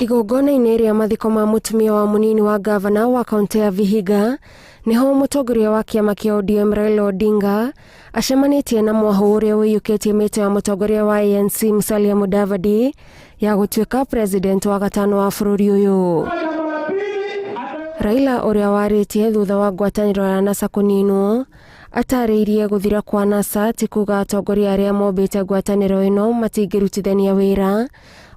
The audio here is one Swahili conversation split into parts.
Igongona-inĩ rĩa mathiko ma mũtumia wa mũnini wa gavana wa kaunti ya Vihiga niho mũtongoria wa kĩama kĩa ODM Raila Odinga acemanĩtie na mwahũ ũrĩa wĩiyũkĩtie mĩtĩ ya mũtongoria wa ANC Musalia Mudavadi ya gũtuĩka president wa gatano wa bũrũri ũyũ. Raila ũrĩa warĩtie thutha wa ngwatanĩro ya NASA kũninwo atarĩirie gũthira kwa NASA ti kuga atongoria arĩa mombĩte ngwatanĩro ĩno matingĩrutithania wĩra,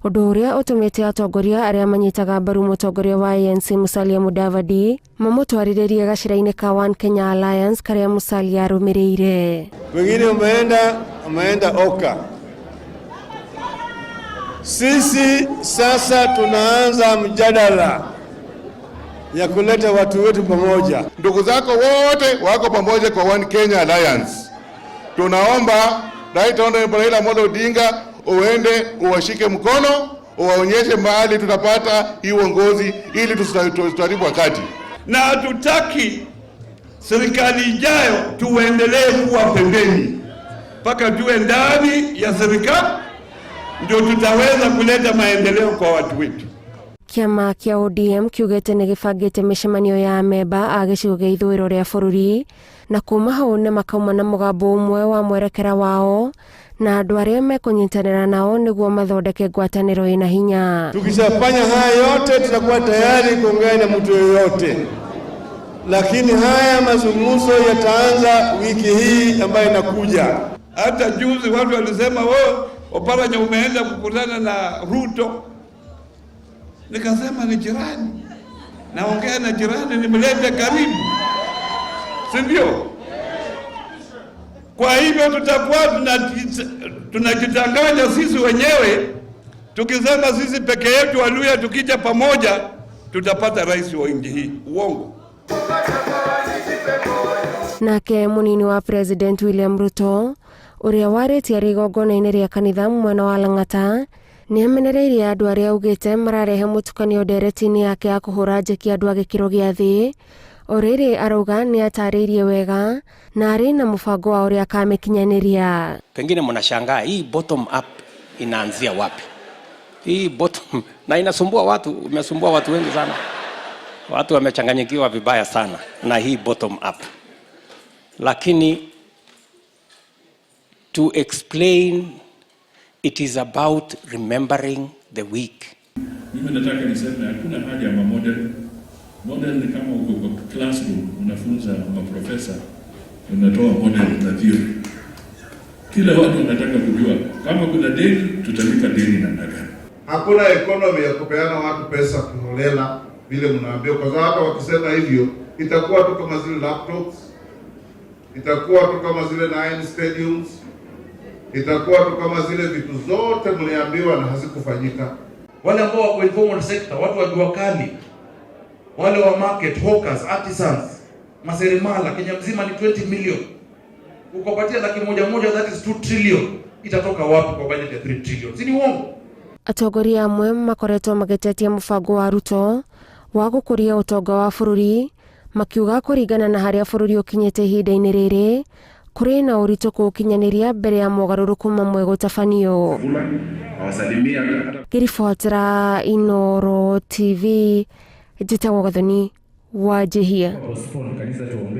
ũndũ ũrĩa ũtũmĩte atongoria arĩa manyitaga mbaru mũtongoria wa ANC Musalia Mudavadi mamũtwarĩrĩrie gacĩra-inĩ ka One Kenya Alliance karĩa Musalia arũmĩrĩire. Wengine umeenda Oka. Sisi sasa tunaanza mjadala ya kuleta watu wetu pamoja. Ndugu zako wote wako pamoja kwa One Kenya Alliance. Tunaomba Right Honorable Raila Amolo Odinga uende uwashike mkono, uwaonyeshe mahali tutapata hii uongozi ili tusitaribu wakati. Na hatutaki serikali ijayo tuendelee kuwa pembeni. Mpaka tuwe ndani ya serikali ndio tutaweza kuleta maendeleo kwa watu wetu. Kĩama kĩa ODM kiugĩte nĩ gĩbangĩte mĩcemanio ya memba a gĩcigo gĩa ithũĩro rĩa bũrũri na kuma hau nĩ makauma na mũgambo ũmwe wa mwerekera wao na andũ arĩa mekũnyitanĩra nao nĩguo mathondeke ngwatanĩro ĩna hinya. Tukishafanya haya yote tutakuwa tayari kuongea na mtu yoyote, lakini haya mazungumzo yataanza wiki hii ambayo inakuja. Hata juzi watu walisema Oparanya umeenda kukutana na Ruto. Nikasema ni jirani, naongea na jirani nimlete karibu, si ndio? Kwa hivyo tutakuwa tunajitanganya sisi wenyewe, tukisema sisi peke yetu Waluya tukija pamoja tutapata rais wa nchi hii. Uongo. Nake munini wa President William Ruto ũrĩa warĩtie igongona-inĩ rĩa kanitha mwena wa Lang'ata nĩ amenereirie andũ arĩa augĩte mararehe mũtukanio ndereti-inĩ yake ya kũhũra njeki andũ a gĩkĩro gĩa thĩ. Orĩrĩ arauga nĩ atarĩirie wega na arĩ na mũbango wa ũrĩa akamĩkinyanĩria. Pengine mnashangaa hii bottom up inaanzia wapi? Hii bottom na inasumbua watu, imesumbua watu wengi sana. Watu wamechanganyikiwa vibaya sana na hii bottom up. Lakini to explain, it is about remembering the weak. Mimi nataka niseme hakuna haja ya model. Model ni kama uko kwa classroom unafunza maprofesa, unatoa model na theory. Kila watu wanataka kujua kama kuna deni tutalipa deni namna gani. Hakuna economy ya kupeana watu pesa kiholela vile mnaambia, kwa sababu hata wakisema hivyo itakuwa tu kama zile laptops, itakuwa tu kama zile 9 stadiums, itakuwa tu kama zile vitu zote mliambiwa na hazikufanyika. Wale ambao wako informal sector, watu wa jua kali, wale wa market, hawkers, artisans, maseremala, Kenya mzima ni 20 million. Ukopatia laki moja, that is 2 trillion. Itatoka wapi kwa budget ya 3 trillion? Si ni uongo? Atongoria amwe makoretwo magĩtetia mũbango wa Ruto wa gũkũria ũtonga wa bũrũri, makiuga kũringana na harĩa bũrũri ũkinyĩte ihinda-inĩ rĩrĩ kũrĩ na ũritũ kũũkinyanĩria mbere ya mogarũrũku mamwe gũtabanio. Ngĩribotera Inooro TV, njĩtagwo Gathoni Wanjihia.